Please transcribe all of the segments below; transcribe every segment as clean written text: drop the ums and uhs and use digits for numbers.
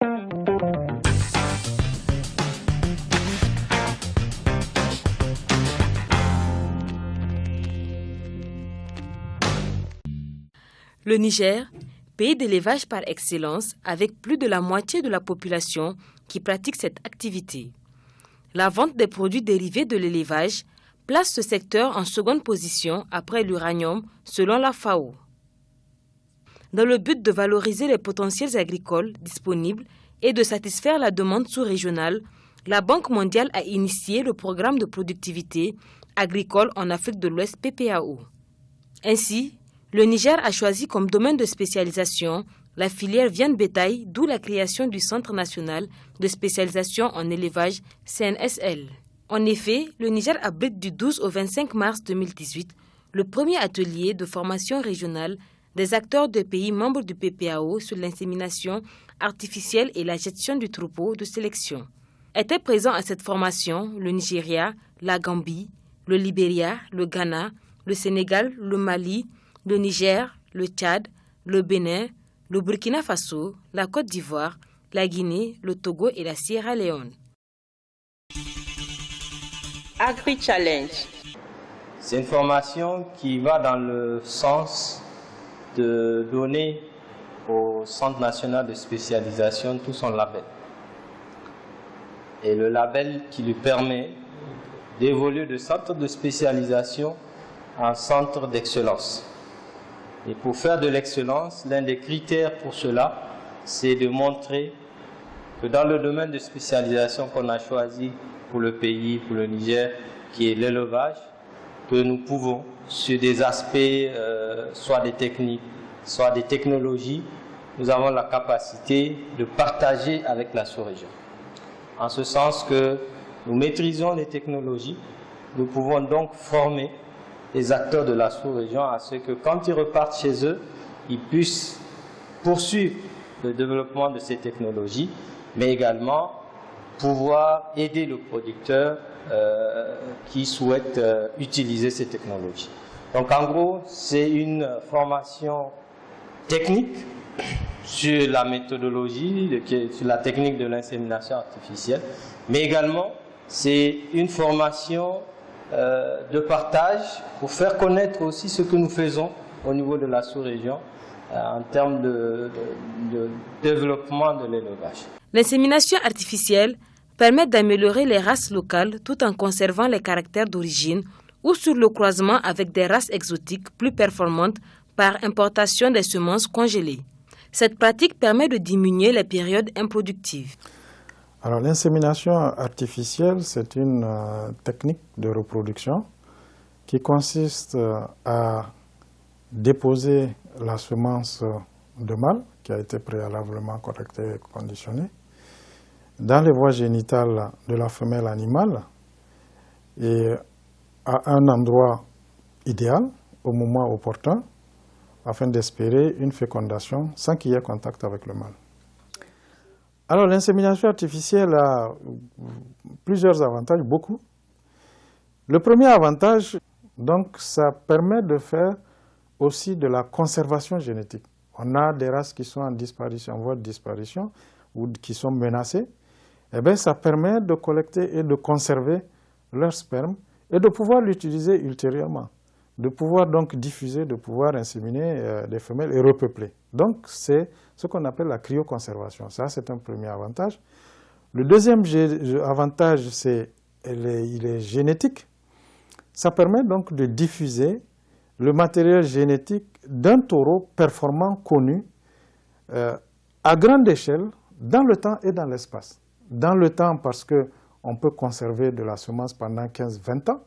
Le Niger, pays d'élevage par excellence, avec plus de la moitié de la population qui pratique cette activité. La vente des produits dérivés de l'élevage place ce secteur en seconde position après l'uranium, selon la FAO. Dans le but de valoriser les potentiels agricoles disponibles et de satisfaire la demande sous-régionale, la Banque mondiale a initié le programme de productivité agricole en Afrique de l'Ouest PPAO. Ainsi, le Niger a choisi comme domaine de spécialisation la filière viande-bétail, d'où la création du Centre national de spécialisation en élevage CNSL. En effet, le Niger abrite du 12 au 25 mars 2018 le premier atelier de formation régionale des acteurs de pays membres du PPAO sur l'insémination artificielle et la gestion du troupeau de sélection. Étaient présents à cette formation le Nigeria, la Gambie, le Libéria, le Ghana, le Sénégal, le Mali, le Niger, le Tchad, le Bénin, le Burkina Faso, la Côte d'Ivoire, la Guinée, le Togo et la Sierra Leone. Agri-Challenge. C'est une formation qui va dans le sens de donner au Centre national de spécialisation tout son label. Et le label qui lui permet d'évoluer de centre de spécialisation en centre d'excellence. Et pour faire de l'excellence, l'un des critères pour cela, c'est de montrer que dans le domaine de spécialisation qu'on a choisi pour le pays, pour le Niger, qui est l'élevage, que nous pouvons, sur des aspects, soit des techniques, soit des technologies, nous avons la capacité de partager avec la sous-région. En ce sens que nous maîtrisons les technologies, nous pouvons donc former les acteurs de la sous-région à ce que quand ils repartent chez eux, ils puissent poursuivre le développement de ces technologies, mais également pouvoir aider le producteur qui souhaite utiliser ces technologies. Donc en gros, c'est une formation technique sur la méthodologie, sur la technique de l'insémination artificielle, mais également c'est une formation de partage pour faire connaître aussi ce que nous faisons au niveau de la sous-région en termes de développement de l'élevage. L'insémination artificielle permet d'améliorer les races locales tout en conservant les caractères d'origine ou sur le croisement avec des races exotiques plus performantes par importation des semences congelées. Cette pratique permet de diminuer les périodes improductives. Alors l'insémination artificielle, c'est une technique de reproduction qui consiste à déposer la semence de mâle qui a été préalablement collectée et conditionnée dans les voies génitales de la femelle animale et à un endroit idéal au moment opportun afin d'espérer une fécondation sans qu'il y ait contact avec le mâle. Alors l'insémination artificielle a plusieurs avantages, beaucoup. Le premier avantage, donc, ça permet de faire aussi de la conservation génétique. On a des races qui sont en disparition, en voie de disparition ou qui sont menacées. Eh bien, ça permet de collecter et de conserver leur sperme et de pouvoir l'utiliser ultérieurement, de pouvoir donc diffuser, de pouvoir inséminer des femelles et repeupler. Donc, c'est ce qu'on appelle la cryoconservation. Ça, c'est un premier avantage. Le deuxième avantage, il est génétique. Ça permet donc de diffuser le matériel génétique d'un taureau performant connu à grande échelle dans le temps et dans l'espace. Dans le temps, parce qu'on peut conserver de la semence pendant 15-20 ans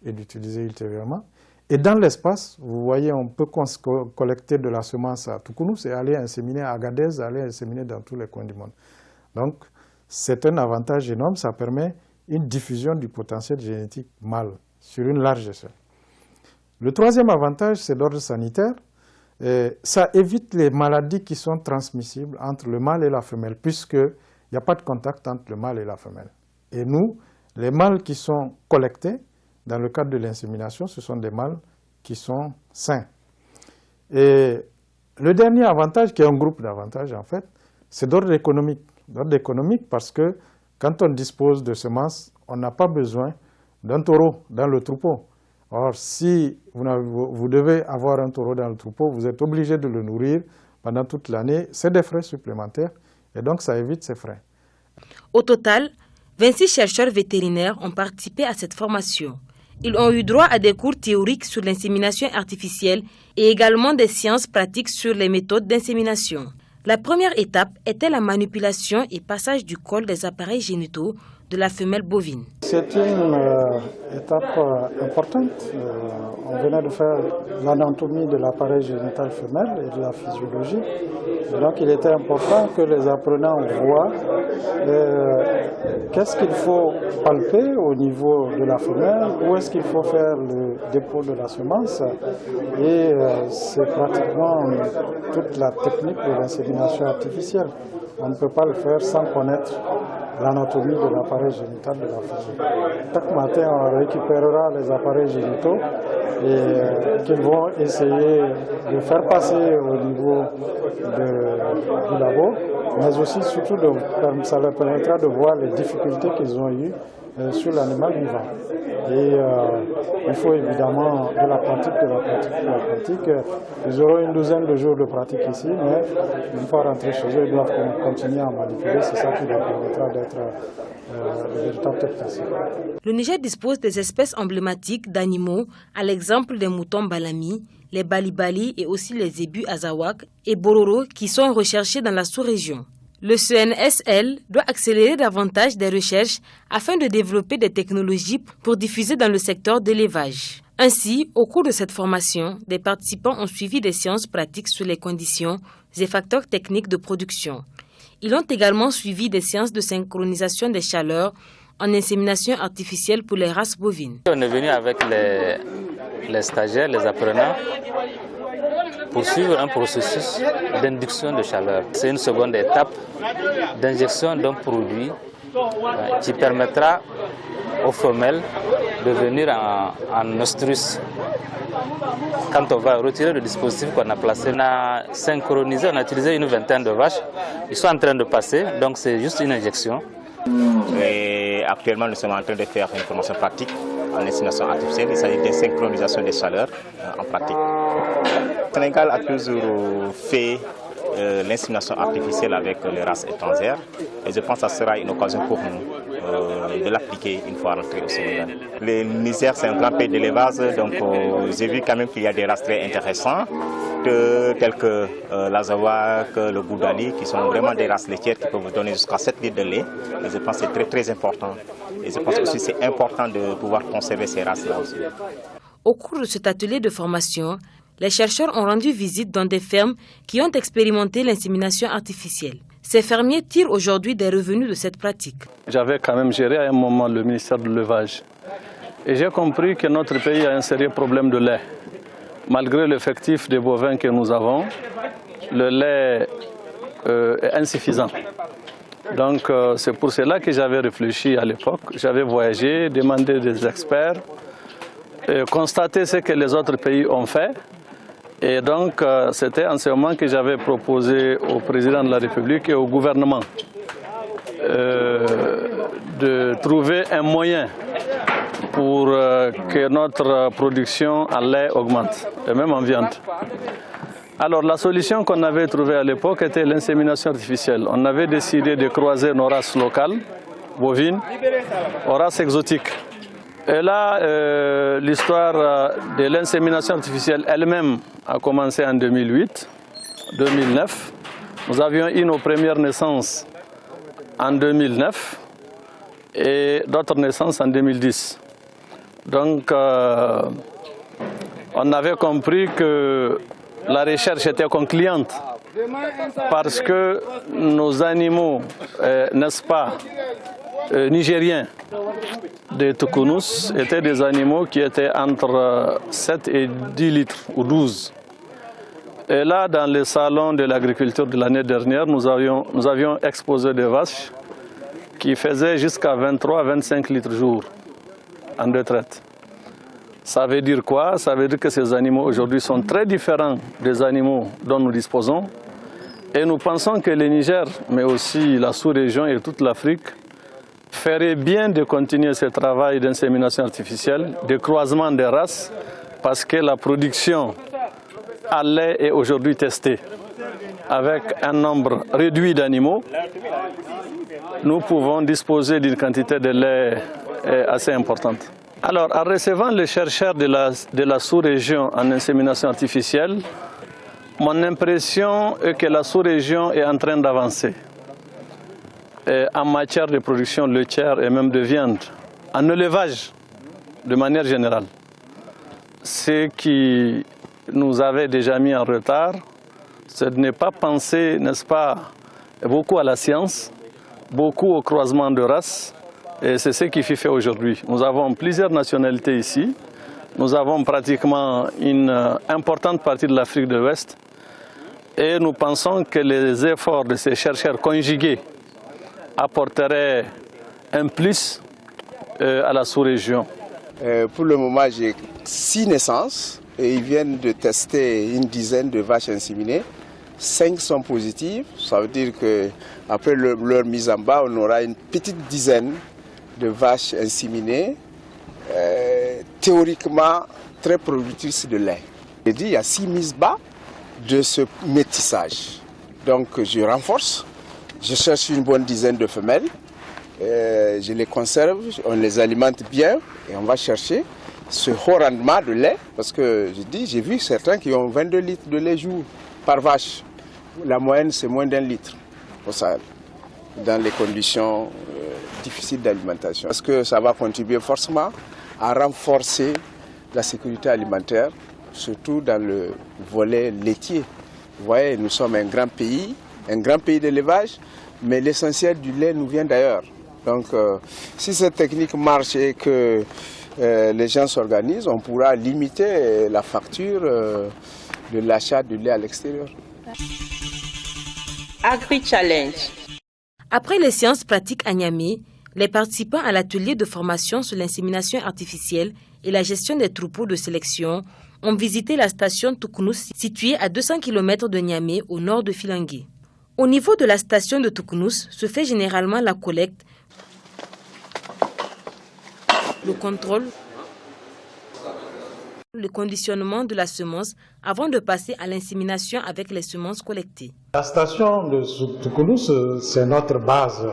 et l'utiliser ultérieurement. Et dans l'espace, vous voyez, on peut collecter de la semence à Toukounous et aller inséminer à Agadez, aller inséminer dans tous les coins du monde. Donc, c'est un avantage énorme, ça permet une diffusion du potentiel génétique mâle sur une large échelle. Le troisième avantage, c'est d'ordre sanitaire. Ça évite les maladies qui sont transmissibles entre le mâle et la femelle, puisqu'il n'y a pas de contact entre le mâle et la femelle. Et nous, les mâles qui sont collectés, dans le cadre de l'insémination, ce sont des mâles qui sont sains. Et le dernier avantage, qui est un groupe d'avantages en fait, c'est d'ordre économique. D'ordre économique parce que quand on dispose de semences, on n'a pas besoin d'un taureau dans le troupeau. Or, si vous devez avoir un taureau dans le troupeau, vous êtes obligé de le nourrir pendant toute l'année. C'est des frais supplémentaires et donc ça évite ces frais. Au total, 26 chercheurs vétérinaires ont participé à cette formation. Ils ont eu droit à des cours théoriques sur l'insémination artificielle et également des sciences pratiques sur les méthodes d'insémination. La première étape était la manipulation et passage du col des appareils génitaux de la femelle bovine. C'est une étape importante. On venait de faire l'anatomie de l'appareil génital femelle et de la physiologie. Et donc il était important que les apprenants voient qu'est-ce qu'il faut palper au niveau de la femelle, où est-ce qu'il faut faire le dépôt de la semence. Et c'est pratiquement toute la technique de l'insémination artificielle. On ne peut pas le faire sans connaître l'anatomie de l'appareil génital de la femelle. Chaque matin, on récupérera les appareils génitaux et qu'ils vont essayer de faire passer au niveau du labo, mais aussi surtout ça leur permettra de voir les difficultés qu'ils ont eues sur l'animal vivant. Et il faut évidemment de la pratique. Ils auront une douzaine de jours de pratique ici, mais une fois rentrés chez eux, ils doivent continuer à manipuler. C'est ça qui leur permettra d'être de véritables techniciens. Le Niger dispose des espèces emblématiques d'animaux, à l'exemple des moutons balami, les balibali et aussi les zébus azawak et bororo qui sont recherchés dans la sous-région. Le CNSL doit accélérer davantage des recherches afin de développer des technologies pour diffuser dans le secteur de l'élevage. Ainsi, au cours de cette formation, des participants ont suivi des séances pratiques sur les conditions et facteurs techniques de production. Ils ont également suivi des séances de synchronisation des chaleurs en insémination artificielle pour les races bovines. On est venu avec les stagiaires, les apprenants, pour suivre un processus d'induction de chaleur. C'est une seconde étape d'injection d'un produit qui permettra aux femelles de venir en ostrus. Quand on va retirer le dispositif qu'on a placé, on a synchronisé, on a utilisé une vingtaine de vaches. Ils sont en train de passer, donc c'est juste une injection. Et actuellement, nous sommes en train de faire une formation pratique en insémination artificielle. Il s'agit de synchronisation des chaleurs en pratique. Le Sénégal a toujours fait l'insémination artificielle avec les races étrangères et je pense que ça sera une occasion pour nous de l'appliquer une fois rentré au Sénégal. Le Niger, c'est un grand pays d'élevage, donc j'ai vu quand même qu'il y a des races très intéressantes telles que l'Azawak, le Goudali, qui sont vraiment des races laitières qui peuvent donner jusqu'à 7 litres de lait. Et je pense que c'est très très important. Et je pense aussi que c'est important de pouvoir conserver ces races-là aussi. Au cours de cet atelier de formation, les chercheurs ont rendu visite dans des fermes qui ont expérimenté l'insémination artificielle. Ces fermiers tirent aujourd'hui des revenus de cette pratique. J'avais quand même géré à un moment le ministère de l'élevage. Et j'ai compris que notre pays a un sérieux problème de lait. Malgré l'effectif des bovins que nous avons, le lait est insuffisant. Donc c'est pour cela que j'avais réfléchi à l'époque. J'avais voyagé, demandé des experts, constaté ce que les autres pays ont fait. Et donc, c'était en ce moment que j'avais proposé au président de la République et au gouvernement de trouver un moyen pour que notre production en lait augmente, et même en viande. Alors, la solution qu'on avait trouvée à l'époque était l'insémination artificielle. On avait décidé de croiser nos races locales, bovines, aux races exotiques. Et là, l'histoire de l'insémination artificielle elle-même a commencé en 2008, 2009. Nous avions eu nos premières naissances en 2009 et d'autres naissances en 2010. Donc, on avait compris que la recherche était concluante parce que nos animaux, n'est-ce pas, nigériens de Toukounous étaient des animaux qui étaient entre 7 et 10 litres ou 12. Et là, dans le salon de l'agriculture de l'année dernière, nous avions exposé des vaches qui faisaient jusqu'à 23-25 litres jour en retraite. Ça veut dire quoi? Ça veut dire que ces animaux aujourd'hui sont très différents des animaux dont nous disposons Et nous pensons que le Niger, mais aussi la sous-région et toute l'Afrique, ferait bien de continuer ce travail d'insémination artificielle, de croisement des races, parce que la production à lait est aujourd'hui testée. Avec un nombre réduit d'animaux, nous pouvons disposer d'une quantité de lait assez importante. Alors, en recevant les chercheurs de la sous-région en insémination artificielle, mon impression est que la sous-région est en train d'avancer en matière de production laitière et même de viande, en élevage de manière générale. Ce qui nous avait déjà mis en retard, c'est de ne pas penser, n'est-ce pas, beaucoup à la science, beaucoup au croisement de races, et c'est ce qui fait aujourd'hui. Nous avons plusieurs nationalités ici, nous avons pratiquement une importante partie de l'Afrique de l'Ouest, et nous pensons que les efforts de ces chercheurs conjugués apporteraient un plus à la sous-région. Pour le moment, j'ai 6 naissances et ils viennent de tester une dizaine de vaches inséminées. 5 sont positives, ça veut dire qu'après leur mise en bas, on aura une petite dizaine de vaches inséminées, théoriquement très productrices de lait. J'ai dit, il y a 6 mises bas de ce métissage. Donc je renforce, je cherche une bonne dizaine de femelles, je les conserve, on les alimente bien et on va chercher ce haut rendement de lait, parce que j'ai vu certains qui ont 22 litres de lait jour par vache. La moyenne, c'est moins d'1 litre pour ça, dans les conditions difficiles d'alimentation. Parce que ça va contribuer forcément à renforcer la sécurité alimentaire, surtout dans le volet laitier. Vous voyez, nous sommes un grand pays d'élevage, mais l'essentiel du lait nous vient d'ailleurs. Donc, si cette technique marche et que les gens s'organisent, on pourra limiter la facture de l'achat du lait à l'extérieur. Agri-Challenge. Après les séances pratiques à Niamey, les participants à l'atelier de formation sur l'insémination artificielle et la gestion des troupeaux de sélection ont visité la station Toukounous située à 200 km de Niamey au nord de Filangué. Au niveau de la station de Toukounous se fait généralement la collecte, le contrôle, le conditionnement de la semence avant de passer à l'insémination avec les semences collectées. La station de Toukounous, c'est notre base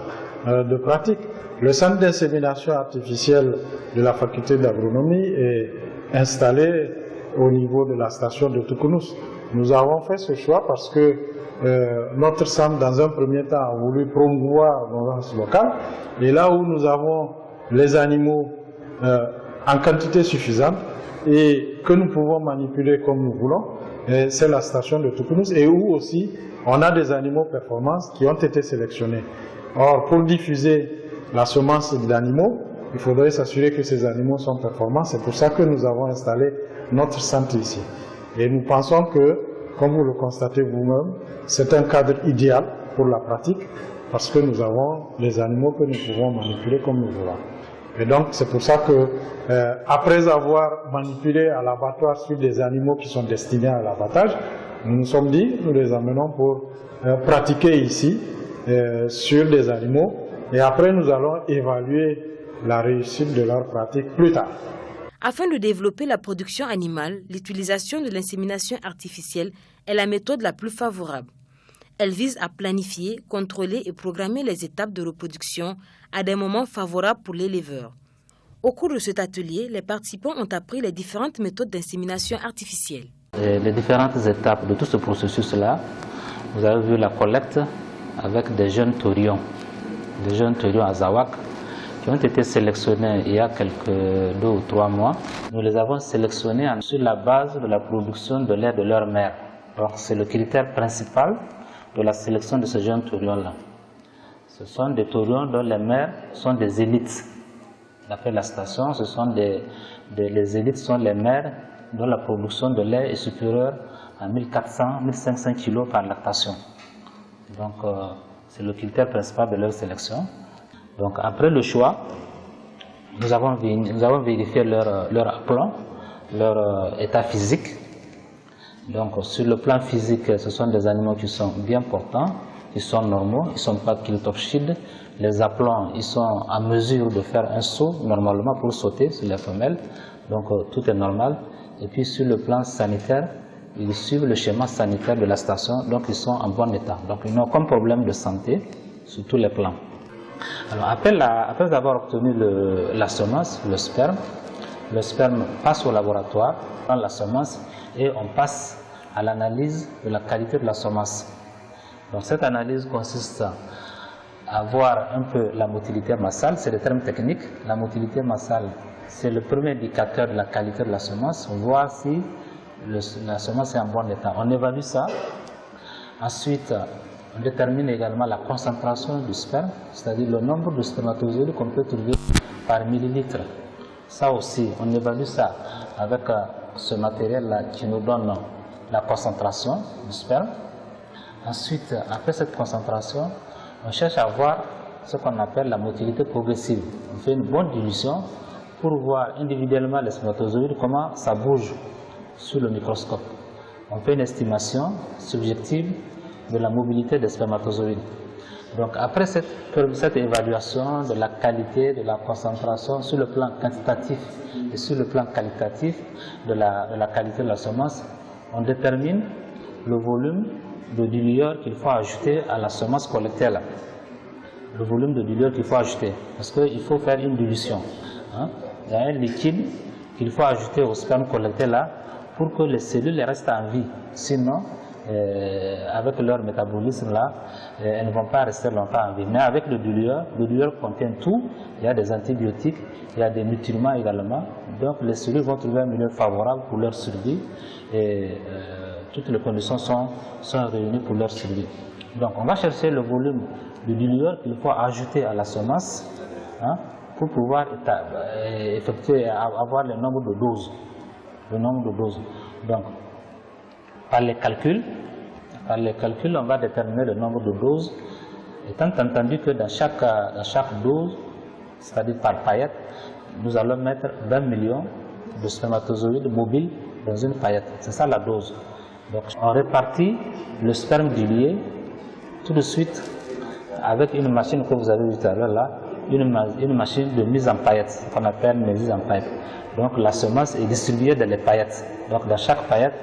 de pratique. Le centre d'insémination artificielle de la faculté d'agronomie est installé au niveau de la station de Toukounous. Nous avons fait ce choix parce que notre centre, dans un premier temps, a voulu promouvoir nos races locales. Et là où nous avons les animaux en quantité suffisante et que nous pouvons manipuler comme nous voulons, c'est la station de Toukounous, et où aussi on a des animaux performance qui ont été sélectionnés. Or, pour diffuser la semence d'animaux, il faudrait s'assurer que ces animaux sont performants. C'est pour ça que nous avons installé notre centre ici. Et nous pensons que, comme vous le constatez vous-même, c'est un cadre idéal pour la pratique parce que nous avons les animaux que nous pouvons manipuler comme nous voulons. Et donc, c'est pour ça que, après avoir manipulé à l'abattoir sur des animaux qui sont destinés à l'abattage, nous nous sommes dit, nous les amenons pour pratiquer ici sur des animaux. Et après, nous allons évaluer la réussite de leur pratique plus tard. Afin de développer la production animale, l'utilisation de l'insémination artificielle est la méthode la plus favorable. Elle vise à planifier, contrôler et programmer les étapes de reproduction à des moments favorables pour l'éleveur. Au cours de cet atelier, les participants ont appris les différentes méthodes d'insémination artificielle. Les différentes étapes de tout ce processus-là, vous avez vu la collecte avec des jeunes taurions à Zawak, qui ont été sélectionnés il y a quelques 2 ou 3 mois. Nous les avons sélectionnés sur la base de la production de lait de leur mère. Donc c'est le critère principal de la sélection de ces jeunes taurions-là. Ce sont des taurions dont les mères sont des élites. D'après la station, les élites sont les mères dont la production de lait est supérieure à 1400-1500 kg par lactation. Donc c'est le critère principal de leur sélection. Donc après le choix, nous avons vérifié leur aplomb, leur état physique. Donc sur le plan physique, ce sont des animaux qui sont bien portants, qui sont normaux, ils ne sont pas kiltochides. Les appelants, ils sont en mesure de faire un saut normalement pour sauter sur les femelles. Donc tout est normal. Et puis sur le plan sanitaire, ils suivent le schéma sanitaire de la station, donc ils sont en bon état. Donc ils n'ont aucun problème de santé sur tous les plans. Alors après avoir obtenu la semence, le sperme passe au laboratoire, on prend la semence et on passe à l'analyse de la qualité de la semence. Donc cette analyse consiste à voir un peu la motilité massale, c'est le terme technique. La motilité massale, c'est le premier indicateur de la qualité de la semence, voir si la semence est en bon état. On évalue ça. Ensuite, on détermine également la concentration du sperme, c'est-à-dire le nombre de spermatozoïdes qu'on peut trouver par millilitre. Ça aussi, on évalue ça avec ce matériel-là qui nous donne la concentration du sperme. Ensuite, après cette concentration, on cherche à voir ce qu'on appelle la motilité progressive. On fait une bonne dilution pour voir individuellement les spermatozoïdes, comment ça bouge sous le microscope. On fait une estimation subjective de la mobilité des spermatozoïdes. Donc après cette évaluation de la qualité, de la concentration sur le plan quantitatif et sur le plan qualitatif de la qualité de la semence, on détermine le volume de dilueur qu'il faut ajouter à la semence collectée là. Le volume de dilueur qu'il faut ajouter, parce qu'il faut faire une dilution. Il y a un liquide qu'il faut ajouter au sperme collecté là pour que les cellules restent en vie. Sinon, avec leur métabolisme là, elles ne vont pas rester longtemps en vie. Mais avec le dilueur contient tout. Il y a des antibiotiques, il y a des nutriments également. Donc les cellules vont trouver un milieu favorable pour leur survie et toutes les conditions sont réunies pour leur survie. Donc on va chercher le volume de dilueur qu'il faut ajouter à la semence pour pouvoir avoir le nombre de doses. Donc, par les calculs, on va déterminer le nombre de doses, étant entendu que dans chaque dose, c'est-à-dire par paillette, nous allons mettre 20 millions de spermatozoïdes mobiles dans une paillette. C'est ça la dose. Donc, on répartit le sperme dilué tout de suite avec une machine que vous avez vue tout à l'heure là, une machine de mise en paillettes, qu'on appelle mise en paillettes. Donc la semence est distribuée dans les paillettes. Donc dans chaque paillette,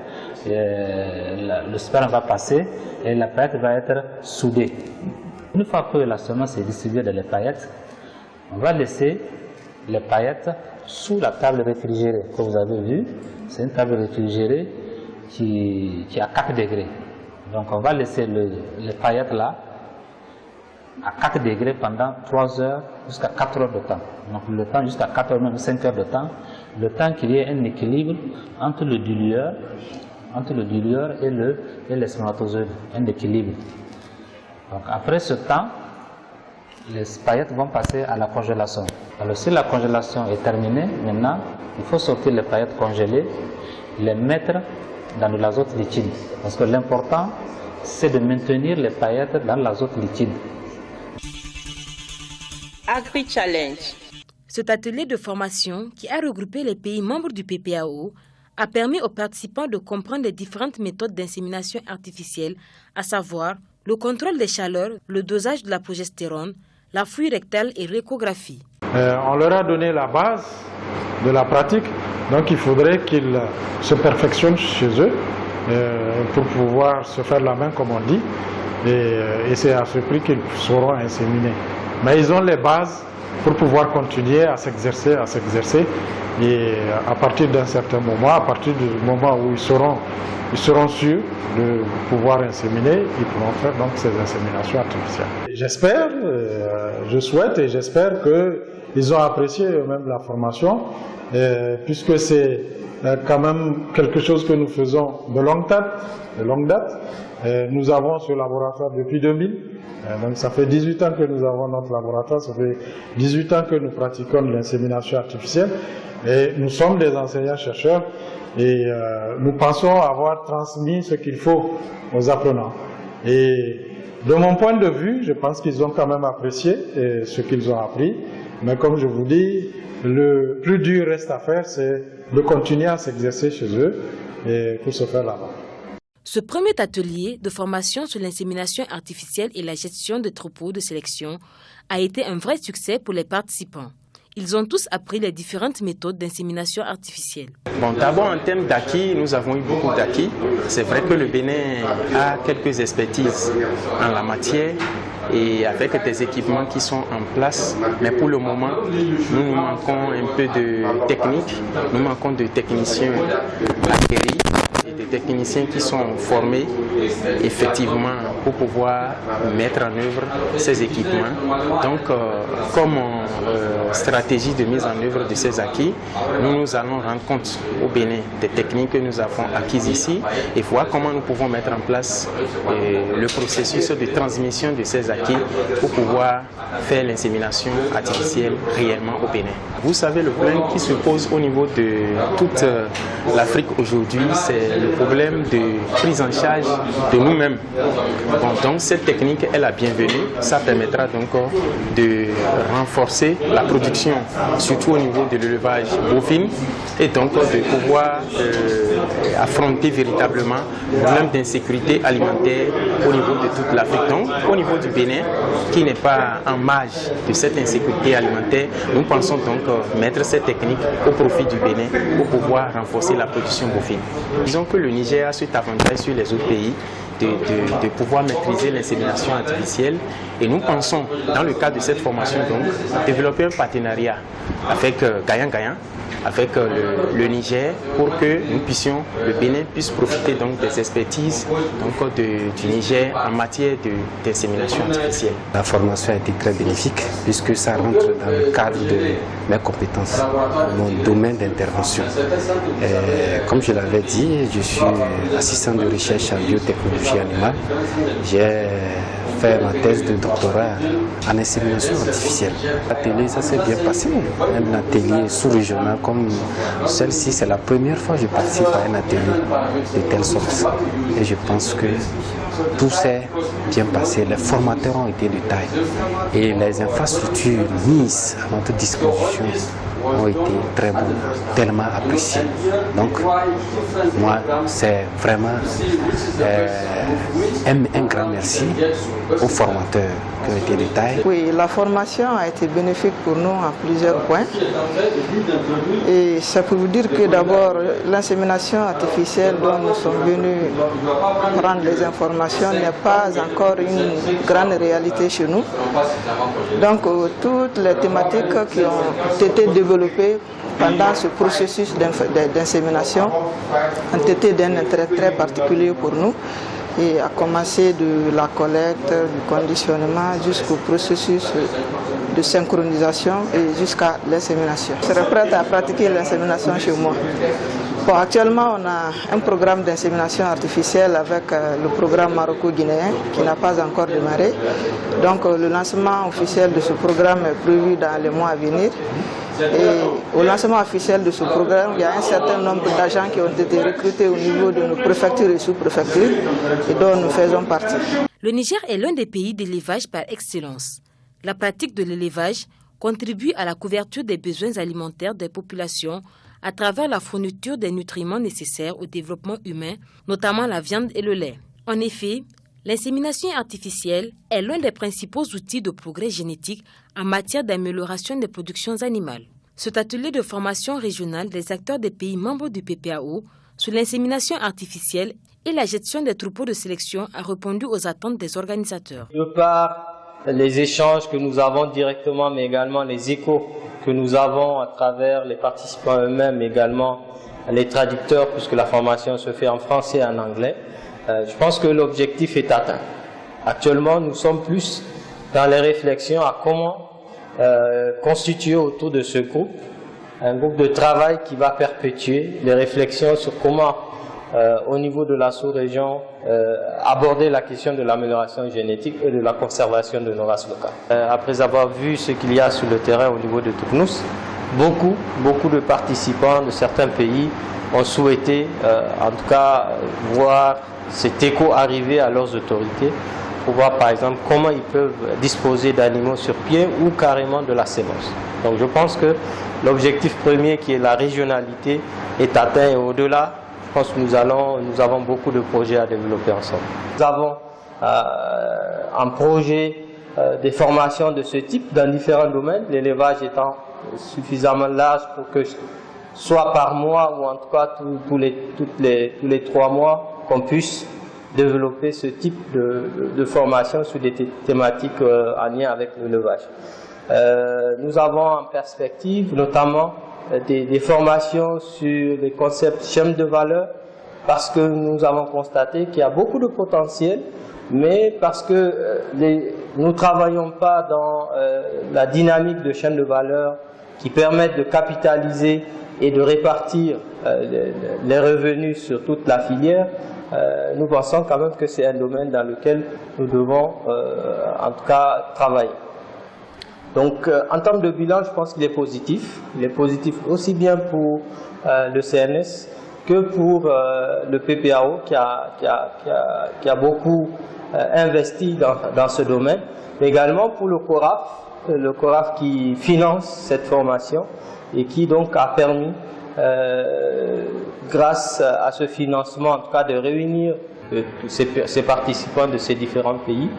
le sperme va passer et la paillette va être soudée. Une fois que la semence est distribuée dans les paillettes, on va laisser les paillettes sous la table réfrigérée que vous avez vue. C'est une table réfrigérée qui est à 4 degrés. Donc on va laisser les paillettes là à 4 degrés pendant 3 heures jusqu'à 4 heures de temps. Donc le temps jusqu'à 4 heures, même 5 heures de temps, le temps qu'il y ait un équilibre entre le dilueur et les spermatozoïdes, un équilibre. Donc après ce temps, les paillettes vont passer à la congélation. Alors si la congélation est terminée, maintenant, il faut sortir les paillettes congelées, les mettre dans de l'azote liquide. Parce que l'important, c'est de maintenir les paillettes dans l'azote liquide. Agri-Challenge. Cet atelier de formation, qui a regroupé les pays membres du PPAO, a permis aux participants de comprendre les différentes méthodes d'insémination artificielle, à savoir le contrôle des chaleurs, le dosage de la progestérone, la fouille rectale et l'échographie. On leur a donné la base de la pratique, donc il faudrait qu'ils se perfectionnent chez eux pour pouvoir se faire la main, comme on dit, et c'est à ce prix qu'ils seront inséminés. Mais ils ont les bases pour pouvoir continuer à s'exercer, et à partir d'un certain moment, à partir du moment où ils seront sûrs de pouvoir inséminer, ils pourront faire donc ces inséminations artificielles. J'espère, je souhaite et j'espère qu'ils ont apprécié eux-mêmes la formation, puisque c'est quand même quelque chose que nous faisons de longue date. Nous avons ce laboratoire depuis 2000, donc ça fait 18 ans que nous avons notre laboratoire, ça fait 18 ans que nous pratiquons l'insémination artificielle et nous sommes des enseignants-chercheurs et nous pensons avoir transmis ce qu'il faut aux apprenants. Et de mon point de vue, je pense qu'ils ont quand même apprécié ce qu'ils ont appris, mais comme je vous dis, le plus dur reste à faire, c'est de continuer à s'exercer chez eux et pour se faire là-bas. Ce premier atelier de formation sur l'insémination artificielle et la gestion de troupeaux de sélection a été un vrai succès pour les participants. Ils ont tous appris les différentes méthodes d'insémination artificielle. Bon, d'abord, en termes d'acquis, nous avons eu beaucoup d'acquis. C'est vrai que le Bénin a quelques expertises en la matière et avec des équipements qui sont en place. Mais pour le moment, nous manquons un peu de technique, nous manquons de techniciens acquéris et de techniciens qui sont formés effectivement pour pouvoir mettre en œuvre ces équipements. Donc, comme stratégie de mise en œuvre de ces acquis, nous allons rendre compte au Bénin des techniques que nous avons acquises ici et voir comment nous pouvons mettre en place le processus de transmission de ces acquis pour pouvoir faire l'insémination artificielle réellement au Bénin. Vous savez, le problème qui se pose au niveau de toute l'Afrique aujourd'hui, c'est le problème de prise en charge de nous-mêmes. Bon, donc cette technique est la bienvenue. Ça permettra donc de renforcer la production, surtout au niveau de l'élevage bovin, et donc de pouvoir affronter véritablement le problème d'insécurité alimentaire au niveau de toute l'Afrique. Donc au niveau du Bénin, qui n'est pas en marge de cette insécurité alimentaire, nous pensons donc mettre cette technique au profit du Bénin pour pouvoir renforcer la production bovine. Disons que le Niger a cet avantage sur les autres pays de pouvoir maîtriser l'insémination artificielle et nous pensons, dans le cadre de cette formation, donc, développer un partenariat avec Gayan-Gayan, avec le Niger, pour que nous puissions, le Bénin puisse profiter donc des expertises donc, du Niger en matière d'insémination artificielle. La formation a été très bénéfique puisque ça rentre dans le cadre de mes compétences, mon domaine d'intervention. Comme je l'avais dit, je suis assistant de recherche en biotechnologie animale. J'ai fait ma thèse de doctorat en insémination artificielle. L'atelier, ça s'est bien passé. Un atelier sous-régional comme celle-ci, c'est la première fois que je participe à un atelier de telle sorte. Et je pense que tout s'est bien passé. Les formateurs ont été de taille. Et les infrastructures mises à notre disposition ont été très bonnes, tellement appréciées. Donc, moi, c'est vraiment un grand merci aux formateurs qui ont été de taille. Oui, la formation a été bénéfique pour nous à plusieurs points. Et ça peut vous dire que d'abord, l'insémination artificielle dont nous sommes venus prendre les informations n'est pas encore une grande réalité chez nous. Donc, toutes les thématiques qui ont été développées pendant ce processus d'insémination ont été d'un intérêt très particulier pour nous, et à commencer de la collecte, du conditionnement jusqu'au processus de synchronisation et jusqu'à l'insémination. Je serais prête à pratiquer l'insémination chez moi. Bon, actuellement, on a un programme d'insémination artificielle avec le programme maroco-guinéen qui n'a pas encore démarré. Donc le lancement officiel de ce programme est prévu dans les mois à venir. Et au lancement officiel de ce programme, il y a un certain nombre d'agents qui ont été recrutés au niveau de nos préfectures et sous-préfectures et dont nous faisons partie. Le Niger est l'un des pays d'élevage par excellence. La pratique de l'élevage contribue à la couverture des besoins alimentaires des populations à travers la fourniture des nutriments nécessaires au développement humain, notamment la viande et le lait. En effet, l'insémination artificielle est l'un des principaux outils de progrès génétique en matière d'amélioration des productions animales. Cet atelier de formation régionale des acteurs des pays membres du PPAO sur l'insémination artificielle et la gestion des troupeaux de sélection a répondu aux attentes des organisateurs. De par les échanges que nous avons directement, mais également les échos que nous avons à travers les participants eux-mêmes, également les traducteurs, puisque la formation se fait en français et en anglais, je pense que l'objectif est atteint. Actuellement, nous sommes plus dans les réflexions à comment constituer autour de ce groupe un groupe de travail qui va perpétuer les réflexions sur comment, au niveau de la sous-région, aborder la question de l'amélioration génétique et de la conservation de nos races locales. Après avoir vu ce qu'il y a sur le terrain au niveau de Tournus, beaucoup de participants de certains pays ont souhaité, en tout cas, voir cet écho arriver à leurs autorités pour voir par exemple comment ils peuvent disposer d'animaux sur pied ou carrément de la sémence. Donc je pense que l'objectif premier qui est la régionalité est atteint et au-delà, je pense que nous avons beaucoup de projets à développer ensemble. Nous avons un projet des formations de ce type dans différents domaines, l'élevage étant suffisamment large pour que soit par mois ou en tout cas tous les 3 mois qu'on puisse développer ce type de formation sur des thématiques en lien avec l'élevage. Nous avons en perspective notamment des formations sur les concepts chaîne de valeur, parce que nous avons constaté qu'il y a beaucoup de potentiel, mais parce que nous ne travaillons pas dans la dynamique de chaîne de valeur qui permettent de capitaliser et de répartir les revenus sur toute la filière. Nous pensons quand même que c'est un domaine dans lequel nous devons en tout cas travailler. Donc en termes de bilan, je pense qu'il est positif. Il est positif aussi bien pour le CNS que pour le PPAO qui a beaucoup investi dans ce domaine, mais également pour le CORAF qui finance cette formation et qui donc a permis, grâce à ce financement, en tout cas de réunir ces participants de ces différents pays.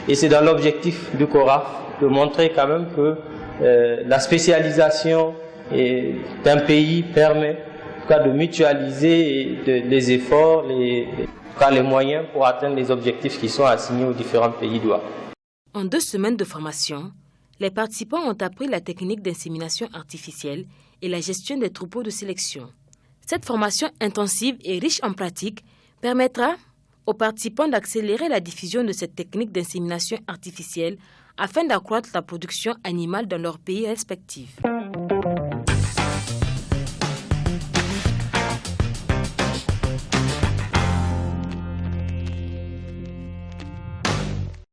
Et c'est dans l'objectif du CORAF de montrer quand même que la spécialisation d'un pays permet en tout cas de mutualiser les efforts, les moyens pour atteindre les objectifs qui sont assignés aux différents pays d'OA. En 2 semaines de formation, les participants ont appris la technique d'insémination artificielle et la gestion des troupeaux de sélection. Cette formation intensive et riche en pratique permettra aux participants d'accélérer la diffusion de cette technique d'insémination artificielle afin d'accroître la production animale dans leurs pays respectifs.